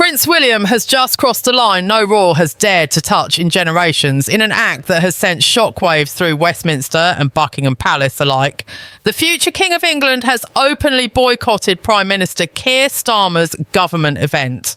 Prince William has just crossed a line no royal has dared to touch in generations in an act that has sent shockwaves through Westminster and Buckingham Palace alike. The future King of England has openly boycotted Prime Minister Keir Starmer's government event.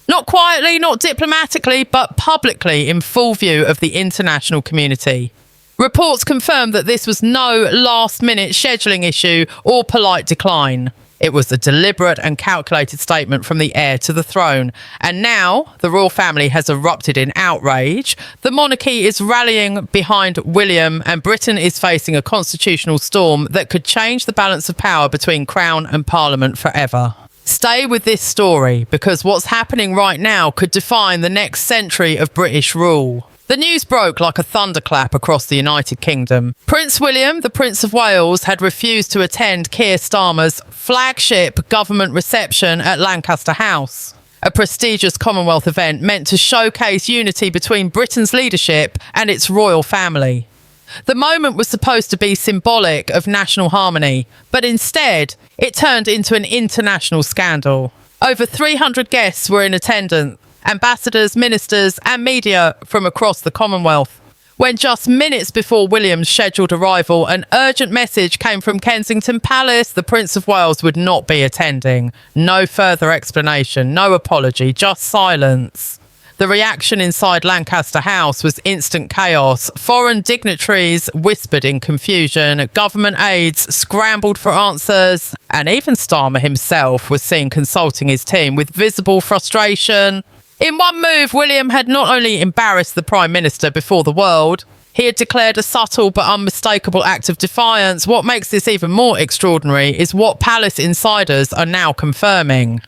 Not quietly, not diplomatically, but publicly in full view of the international community. Reports confirm that this was no last-minute scheduling issue or polite decline. It was a deliberate and calculated statement from the heir to the throne. And now the royal family has erupted in outrage. The monarchy is rallying behind William, and Britain is facing a constitutional storm that could change the balance of power between Crown and Parliament forever. Stay with this story, because what's happening right now could define the next century of British rule. The news broke like a thunderclap across the United Kingdom. Prince William, the Prince of Wales, had refused to attend Keir Starmer's flagship government reception at Lancaster House, a prestigious Commonwealth event meant to showcase unity between Britain's leadership and its royal family. The moment was supposed to be symbolic of national harmony, but instead it turned into an international scandal. Over 300 guests were in attendance, ambassadors, ministers and media from across the Commonwealth, when just minutes before William's scheduled arrival, an urgent message came from Kensington Palace. The Prince of Wales would not be attending. No further explanation, no apology, just silence. The reaction inside Lancaster House was instant chaos. Foreign dignitaries whispered in confusion, government aides scrambled for answers, and even Starmer himself was seen consulting his team with visible frustration. In one move, William had not only embarrassed the Prime Minister before the world, he had declared a subtle but unmistakable act of defiance. What makes this even more extraordinary is what palace insiders are now confirming.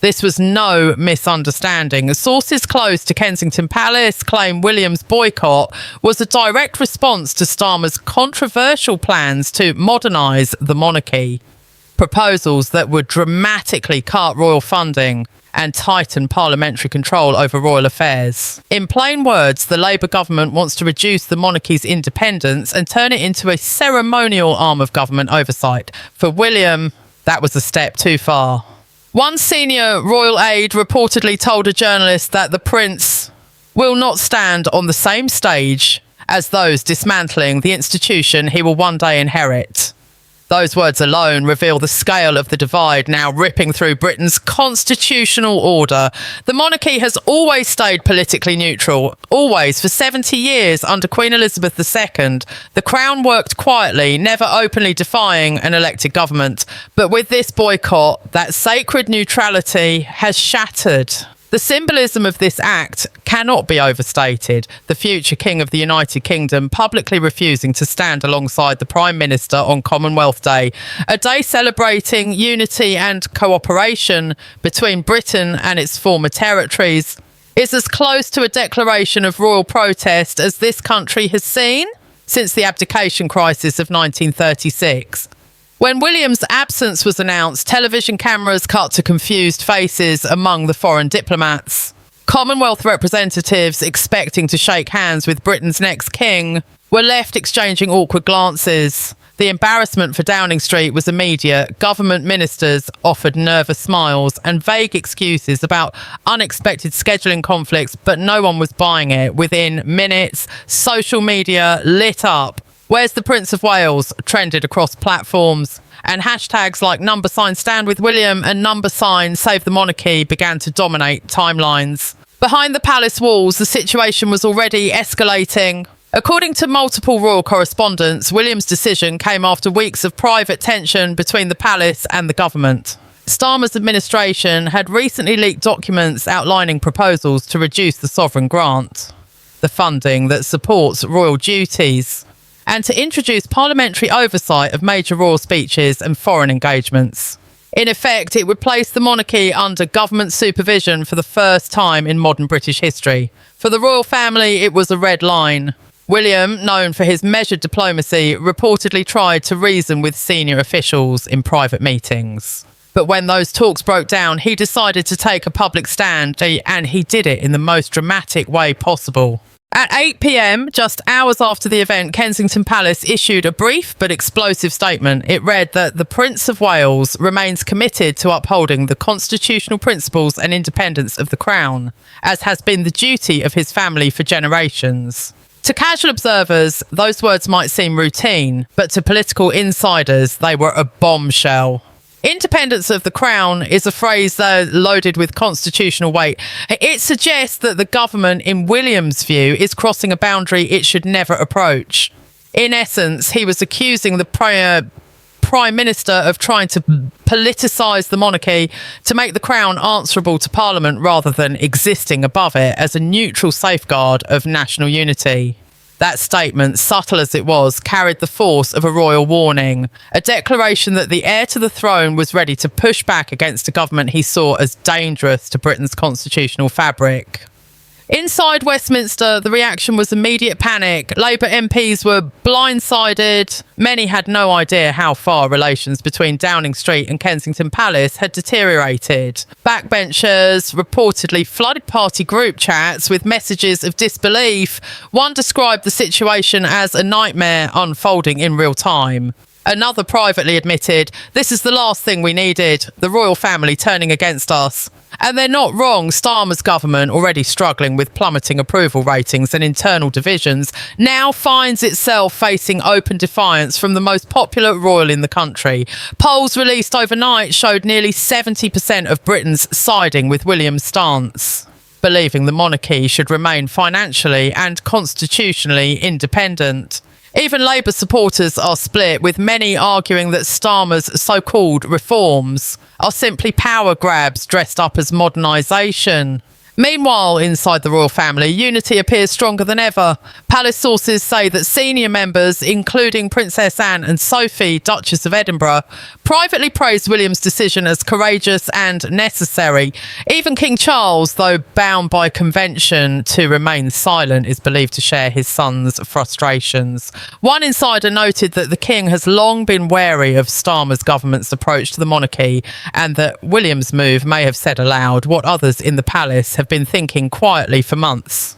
This was no misunderstanding. Sources close to Kensington Palace claim William's boycott was a direct response to Starmer's controversial plans to modernise the monarchy. Proposals that would dramatically cut royal funding and tighten parliamentary control over royal affairs. In plain words, the Labour government wants to reduce the monarchy's independence and turn it into a ceremonial arm of government oversight. For William, that was a step too far. One senior royal aide reportedly told a journalist that the prince will not stand on the same stage as those dismantling the institution he will one day inherit. Those words alone reveal the scale of the divide now ripping through Britain's constitutional order. The monarchy has always stayed politically neutral. Always. For 70 years under Queen Elizabeth II, the Crown worked quietly, never openly defying an elected government. But with this boycott, that sacred neutrality has shattered. The symbolism of this act cannot be overstated. The future King of the United Kingdom publicly refusing to stand alongside the Prime Minister on Commonwealth Day, a day celebrating unity and cooperation between Britain and its former territories, is as close to a declaration of royal protest as this country has seen since the abdication crisis of 1936. When William's absence was announced, television cameras cut to confused faces among the foreign diplomats. Commonwealth representatives expecting to shake hands with Britain's next king were left exchanging awkward glances. The embarrassment for Downing Street was immediate. Government ministers offered nervous smiles and vague excuses about unexpected scheduling conflicts, but no one was buying it. Within minutes, social media lit up. "Where's the Prince of Wales?" trended across platforms, and hashtags like #Stand with William and #Save the Monarchy began to dominate timelines. Behind the palace walls, the situation was already escalating. According to multiple royal correspondents, William's decision came after weeks of private tension between the palace and the government. Starmer's administration had recently leaked documents outlining proposals to reduce the sovereign grant, the funding that supports royal duties, and to introduce parliamentary oversight of major royal speeches and foreign engagements. In effect, it would place the monarchy under government supervision for the first time in modern British history. For the royal family, it was a red line. William, known for his measured diplomacy, reportedly tried to reason with senior officials in private meetings. But when those talks broke down, he decided to take a public stand, and he did it in the most dramatic way possible. At 8 p.m, just hours after the event, Kensington Palace issued a brief but explosive statement. It read that the Prince of Wales remains committed to upholding the constitutional principles and independence of the Crown, as has been the duty of his family for generations. To casual observers, those words might seem routine, but to political insiders, they were a bombshell. Independence of the Crown is a phrase loaded with constitutional weight. It suggests that the government, in William's view, is crossing a boundary it should never approach. In essence, he was accusing the Prime Minister of trying to politicise the monarchy to make the Crown answerable to Parliament rather than existing above it as a neutral safeguard of national unity. That statement, subtle as it was, carried the force of a royal warning, a declaration that the heir to the throne was ready to push back against a government he saw as dangerous to Britain's constitutional fabric. Inside Westminster, the reaction was immediate panic. Labour MPs were blindsided. Many had no idea how far relations between Downing Street and Kensington Palace had deteriorated. Backbenchers reportedly flooded party group chats with messages of disbelief. One described the situation as a nightmare unfolding in real time. Another privately admitted, "This is the last thing we needed, the royal family turning against us." And they're not wrong. Starmer's government, already struggling with plummeting approval ratings and internal divisions, now finds itself facing open defiance from the most popular royal in the country. Polls released overnight showed nearly 70% of Britons siding with William's stance, believing the monarchy should remain financially and constitutionally independent. Even Labour supporters are split, with many arguing that Starmer's so-called reforms are simply power grabs dressed up as modernisation. Meanwhile, inside the royal family, unity appears stronger than ever. Palace sources say that senior members, including Princess Anne and Sophie, Duchess of Edinburgh, privately praised William's decision as courageous and necessary. Even King Charles, though bound by convention to remain silent, is believed to share his son's frustrations. One insider noted that the king has long been wary of Starmer's government's approach to the monarchy, and that William's move may have said aloud what others in the palace have been thinking quietly for months.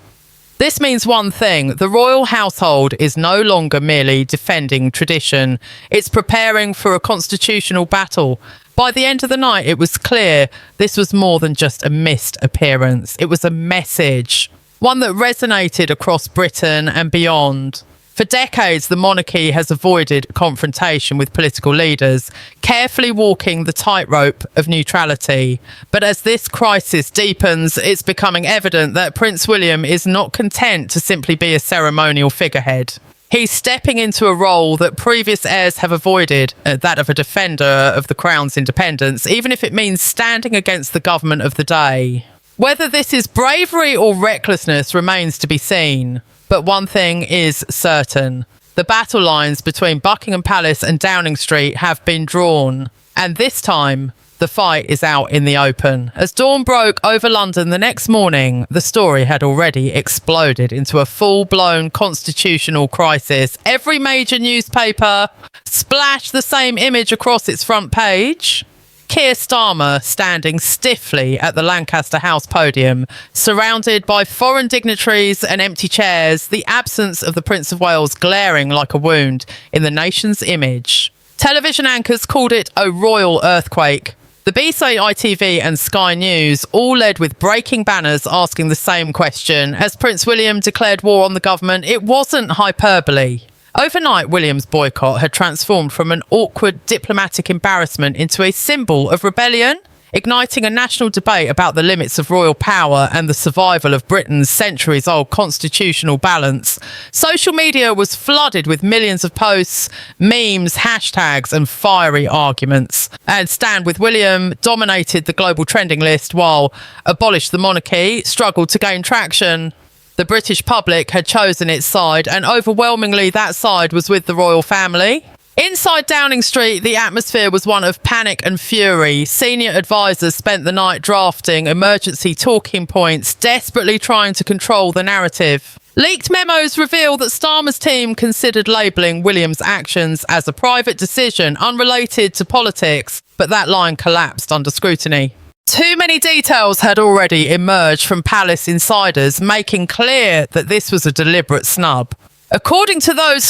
This means one thing: the royal household is no longer merely defending tradition, it's preparing for a constitutional battle. By the end of the night, it was clear this was more than just a missed appearance. It was a message, one that resonated across Britain and beyond. For decades, the monarchy has avoided confrontation with political leaders, carefully walking the tightrope of neutrality. But as this crisis deepens, it's becoming evident that Prince William is not content to simply be a ceremonial figurehead. He's stepping into a role that previous heirs have avoided, that of a defender of the Crown's independence, even if it means standing against the government of the day. Whether this is bravery or recklessness remains to be seen. But one thing is certain: the battle lines between Buckingham Palace and Downing Street have been drawn, and this time the fight is out in the open. As dawn broke over London the next morning, the story had already exploded into a full-blown constitutional crisis. Every major newspaper splashed the same image across its front page: Keir Starmer standing stiffly at the Lancaster House podium, surrounded by foreign dignitaries and empty chairs, the absence of the Prince of Wales glaring like a wound in the nation's image. Television anchors called it a royal earthquake. The BBC, ITV and Sky News all led with breaking banners asking the same question. As Prince William declared war on the government, it wasn't hyperbole. Overnight, William's boycott had transformed from an awkward diplomatic embarrassment into a symbol of rebellion, igniting a national debate about the limits of royal power and the survival of Britain's centuries-old constitutional balance. Social media was flooded with millions of posts, memes, hashtags and fiery arguments. And Stand With William dominated the global trending list, while Abolish the Monarchy struggled to gain traction. The British public had chosen its side, and overwhelmingly that side was with the royal family. Inside Downing Street, the atmosphere was one of panic and fury. Senior advisors spent the night drafting emergency talking points, desperately trying to control the narrative. Leaked memos reveal that Starmer's team considered labelling William's actions as a private decision unrelated to politics, but that line collapsed under scrutiny. Too many details had already emerged from palace insiders, making clear that this was a deliberate snub. According to those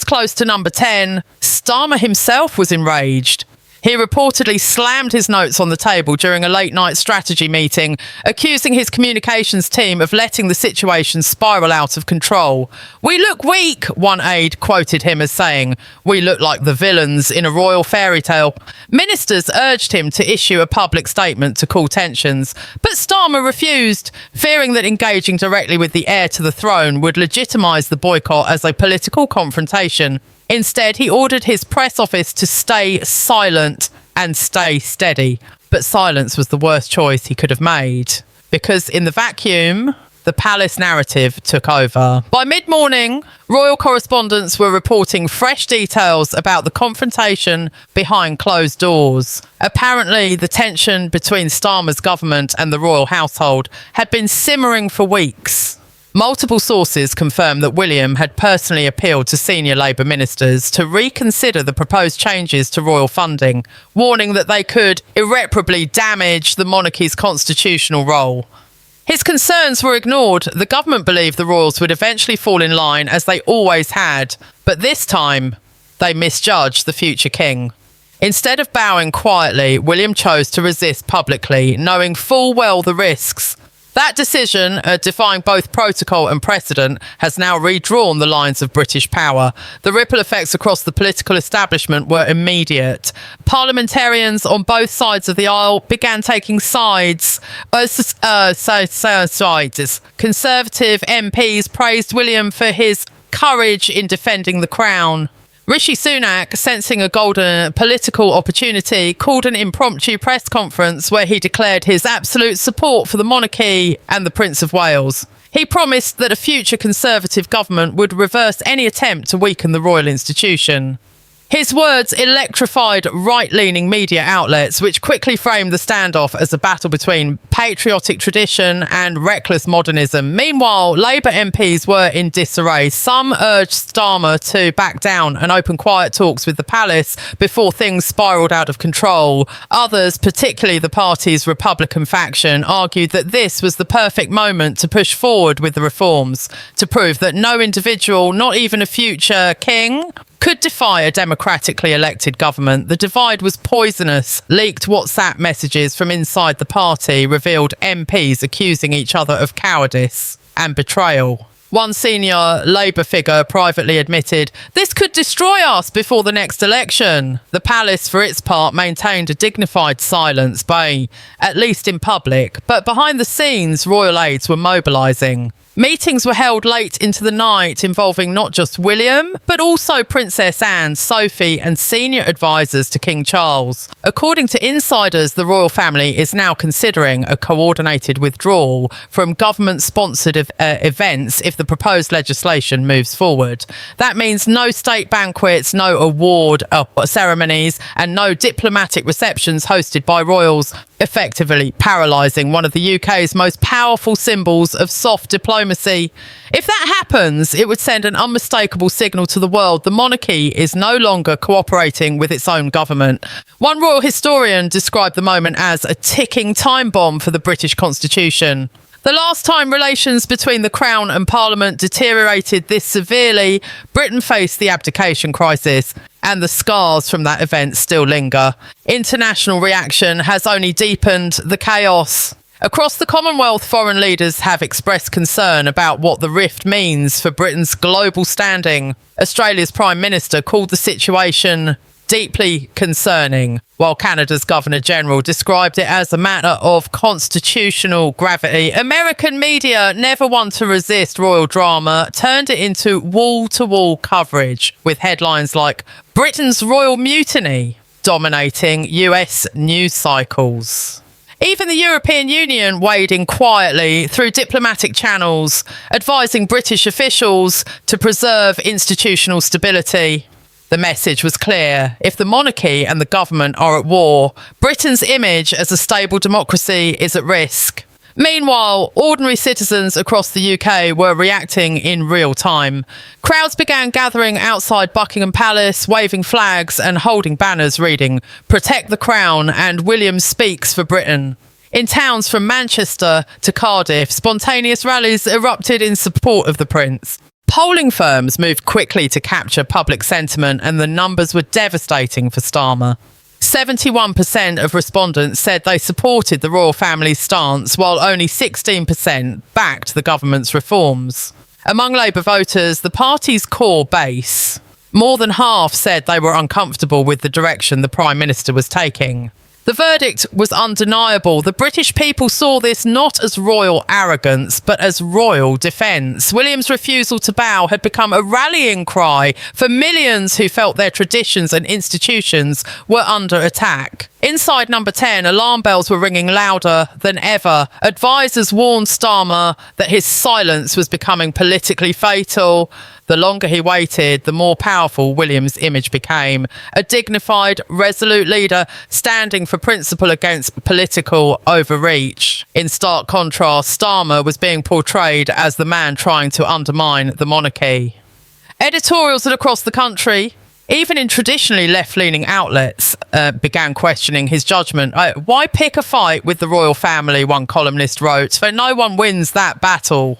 close to number 10, Starmer himself was enraged. He reportedly slammed his notes on the table during a late-night strategy meeting, accusing his communications team of letting the situation spiral out of control. "We look weak," one aide quoted him as saying. "We look like the villains in a royal fairy tale." Ministers urged him to issue a public statement to cool tensions, but Starmer refused, fearing that engaging directly with the heir to the throne would legitimise the boycott as a political confrontation. Instead, he ordered his press office to stay silent and stay steady. But silence was the worst choice he could have made, because in the vacuum, the palace narrative took over. By mid-morning, royal correspondents were reporting fresh details about the confrontation behind closed doors. Apparently, the tension between Starmer's government and the royal household had been simmering for weeks. Multiple sources confirmed that William had personally appealed to senior Labour ministers to reconsider the proposed changes to royal funding, warning that they could irreparably damage the monarchy's constitutional role. His concerns were ignored. The government believed the royals would eventually fall in line, as they always had, but this time they misjudged the future king. Instead of bowing quietly, William chose to resist publicly, knowing full well the risks. That decision, defying both protocol and precedent, has now redrawn the lines of British power. The ripple effects across the political establishment were immediate. Parliamentarians on both sides of the aisle began taking sides. Conservative MPs praised William for his courage in defending the crown. Rishi Sunak, sensing a golden political opportunity, called an impromptu press conference where he declared his absolute support for the monarchy and the Prince of Wales. He promised that a future Conservative government would reverse any attempt to weaken the royal institution. His words electrified right-leaning media outlets, which quickly framed the standoff as a battle between patriotic tradition and reckless modernism. Meanwhile, Labour MPs were in disarray. Some urged Starmer to back down and open quiet talks with the palace before things spiralled out of control. Others, particularly the party's Republican faction, argued that this was the perfect moment to push forward with the reforms, to prove that no individual, not even a future king, could defy a democratically elected government. The divide was poisonous. Leaked WhatsApp messages from inside the party revealed MPs accusing each other of cowardice and betrayal. One senior Labour figure privately admitted, "This could destroy us before the next election." The palace, for its part, maintained a dignified silence, at least in public, but behind the scenes, royal aides were mobilising. Meetings were held late into the night involving not just William, but also Princess Anne, Sophie and senior advisors to King Charles. According to insiders, the royal family is now considering a coordinated withdrawal from government-sponsored events if the proposed legislation moves forward. That means no state banquets, no award ceremonies and no diplomatic receptions hosted by royals, effectively paralysing one of the UK's most powerful symbols of soft diplomacy. If that happens, it would send an unmistakable signal to the world the monarchy is no longer cooperating with its own government. One royal historian described the moment as a ticking time bomb for the British Constitution. The last time relations between the Crown and Parliament deteriorated this severely, Britain faced the abdication crisis, and the scars from that event still linger. International reaction has only deepened the chaos. Across the Commonwealth, foreign leaders have expressed concern about what the rift means for Britain's global standing. Australia's Prime Minister called the situation deeply concerning, while Canada's Governor-General described it as a matter of constitutional gravity. American media, never one to resist royal drama, turned it into wall-to-wall coverage, with headlines like "Britain's Royal Mutiny" dominating US news cycles. Even the European Union weighed in quietly through diplomatic channels, advising British officials to preserve institutional stability. The message was clear. If the monarchy and the government are at war, Britain's image as a stable democracy is at risk. Meanwhile, ordinary citizens across the UK were reacting in real time. Crowds began gathering outside Buckingham Palace, waving flags and holding banners reading "Protect the Crown" and "William speaks for Britain." In towns from Manchester to Cardiff, spontaneous rallies erupted in support of the Prince. Polling firms moved quickly to capture public sentiment, and the numbers were devastating for Starmer. 71% of respondents said they supported the royal family's stance, while only 16% backed the government's reforms. Among Labour voters, the party's core base, more than half said they were uncomfortable with the direction the Prime Minister was taking. The verdict was undeniable. The British people saw this not as royal arrogance, but as royal defence. William's refusal to bow had become a rallying cry for millions who felt their traditions and institutions were under attack. Inside Number 10, alarm bells were ringing louder than ever. Advisors warned Starmer that his silence was becoming politically fatal. The longer he waited, the more powerful William's image became. A dignified, resolute leader standing for principle against political overreach. In stark contrast, Starmer was being portrayed as the man trying to undermine the monarchy. Editorials across the country, even in traditionally left-leaning outlets, began questioning his judgment. Why pick a fight with the royal family, one columnist wrote, for no one wins that battle.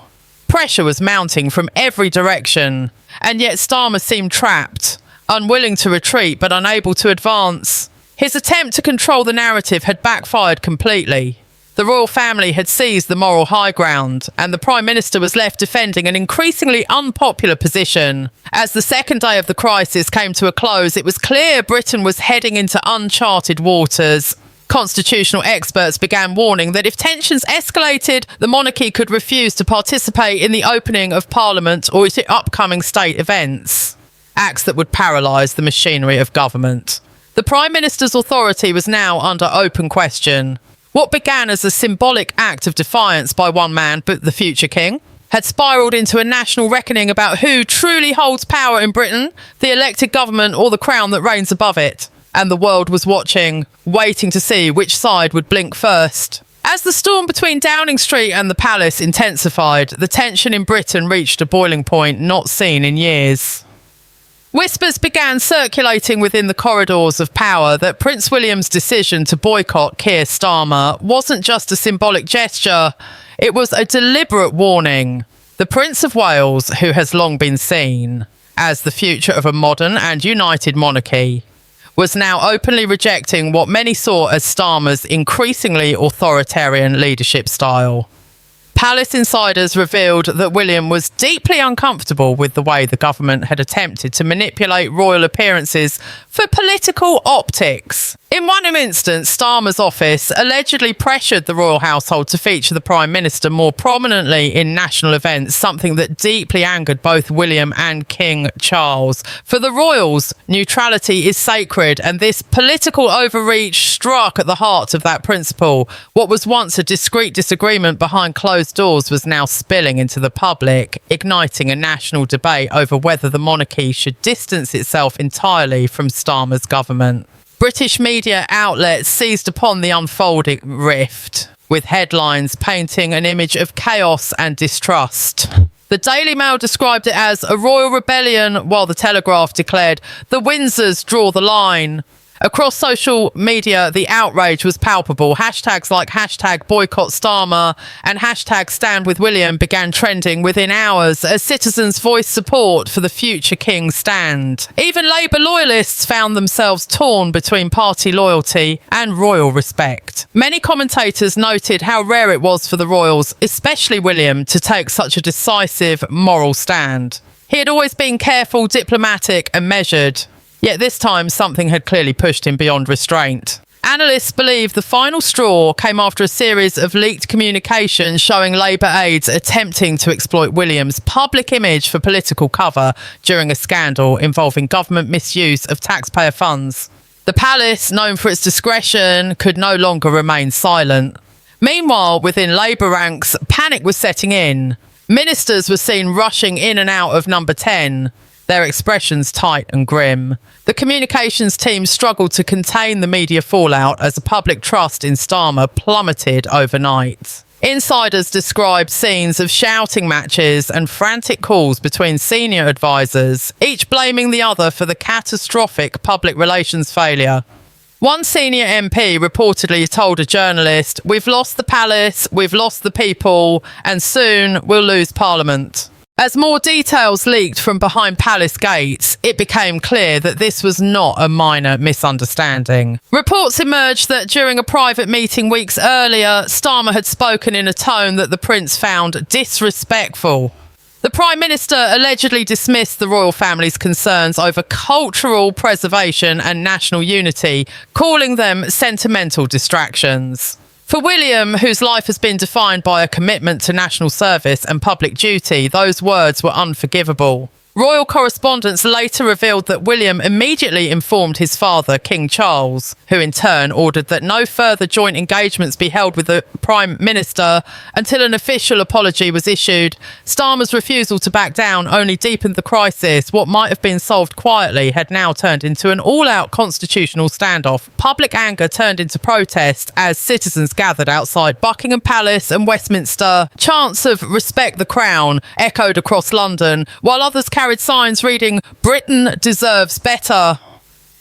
Pressure was mounting from every direction, and yet Starmer seemed trapped, unwilling to retreat but unable to advance. His attempt to control the narrative had backfired completely. The royal family had seized the moral high ground, and the Prime Minister was left defending an increasingly unpopular position. As the second day of the crisis came to a close, it was clear Britain was heading into uncharted waters. Constitutional experts began warning that if tensions escalated, the monarchy could refuse to participate in the opening of Parliament or to upcoming state events, acts that would paralyse the machinery of government. The Prime Minister's authority was now under open question. What began as a symbolic act of defiance by one man, but the future king, had spiralled into a national reckoning about who truly holds power in Britain, the elected government or the crown that reigns above it. And the world was watching, waiting to see which side would blink first. As the storm between Downing Street and the palace intensified, the tension in Britain reached a boiling point not seen in years. Whispers began circulating within the corridors of power that Prince William's decision to boycott Keir Starmer wasn't just a symbolic gesture, it was a deliberate warning. The Prince of Wales, who has long been seen as the future of a modern and united monarchy, was now openly rejecting what many saw as Starmer's increasingly authoritarian leadership style. Palace insiders revealed that William was deeply uncomfortable with the way the government had attempted to manipulate royal appearances for political optics. In one instance, Starmer's office allegedly pressured the royal household to feature the Prime Minister more prominently in national events, something that deeply angered both William and King Charles. For the royals, neutrality is sacred, and this political overreach struck at the heart of that principle. What was once a discreet disagreement behind closed doors was now spilling into the public, igniting a national debate over whether the monarchy should distance itself entirely from Starmer's government. British media outlets seized upon the unfolding rift, with headlines painting an image of chaos and distrust. The Daily Mail described it as a royal rebellion, while the Telegraph declared, "The Windsors draw the line." Across social media, the outrage was palpable. Hashtags like #BOYCOTTS and #StandWithWilliam began trending within hours as citizens voiced support for the future king's stand. Even Labour loyalists found themselves torn between party loyalty and royal respect. Many commentators noted how rare it was for the royals, especially William, to take such a decisive moral stand. He had always been careful, diplomatic and measured. Yet this time, something had clearly pushed him beyond restraint. Analysts believe the final straw came after a series of leaked communications showing Labour aides attempting to exploit William's public image for political cover during a scandal involving government misuse of taxpayer funds. The palace, known for its discretion, could no longer remain silent. Meanwhile, within Labour ranks, panic was setting in. Ministers were seen rushing in and out of Number 10. Their expressions tight and grim. The communications team struggled to contain the media fallout as the public trust in Starmer plummeted overnight. Insiders described scenes of shouting matches and frantic calls between senior advisors, each blaming the other for the catastrophic public relations failure. One senior MP reportedly told a journalist, "We've lost the palace, we've lost the people, and soon we'll lose Parliament." As more details leaked from behind palace gates, it became clear that this was not a minor misunderstanding. Reports emerged that during a private meeting weeks earlier, Starmer had spoken in a tone that the prince found disrespectful. The Prime Minister allegedly dismissed the royal family's concerns over cultural preservation and national unity, calling them sentimental distractions. For William, whose life has been defined by a commitment to national service and public duty, those words were unforgivable. Royal correspondence later revealed that William immediately informed his father, King Charles, who in turn ordered that no further joint engagements be held with the Prime Minister until an official apology was issued. Starmer's refusal to back down only deepened the crisis. What might have been solved quietly had now turned into an all-out constitutional standoff. Public anger turned into protest as citizens gathered outside Buckingham Palace and Westminster. Chants of "Respect the Crown" echoed across London, while others carried signs reading "Britain deserves better."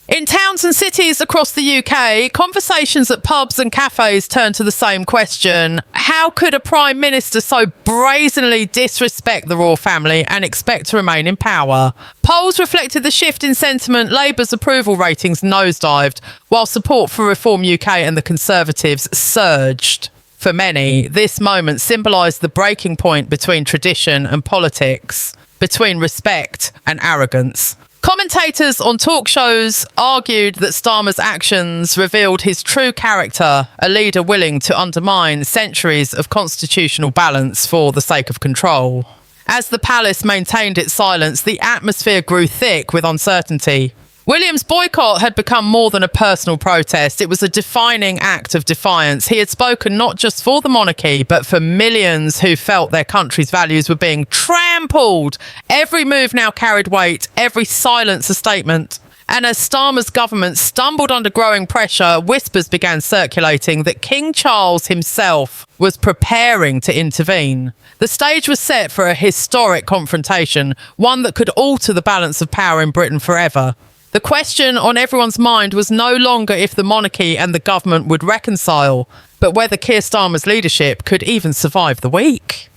In towns and cities across the UK, conversations at pubs and cafes turned to the same question. How could a Prime Minister so brazenly disrespect the royal family and expect to remain in power? Polls reflected the shift in sentiment. Labour's approval ratings nosedived, while support for Reform UK and the Conservatives surged. For many, this moment symbolised the breaking point between tradition and politics, between respect and arrogance. Commentators on talk shows argued that Starmer's actions revealed his true character, a leader willing to undermine centuries of constitutional balance for the sake of control. As the palace maintained its silence, the atmosphere grew thick with uncertainty. William's boycott had become more than a personal protest. It was a defining act of defiance. He had spoken not just for the monarchy, but for millions who felt their country's values were being trampled. Every move now carried weight, every silence a statement. And as Starmer's government stumbled under growing pressure, whispers began circulating that King Charles himself was preparing to intervene. The stage was set for a historic confrontation, one that could alter the balance of power in Britain forever. The question on everyone's mind was no longer if the monarchy and the government would reconcile, but whether Keir Starmer's leadership could even survive the week.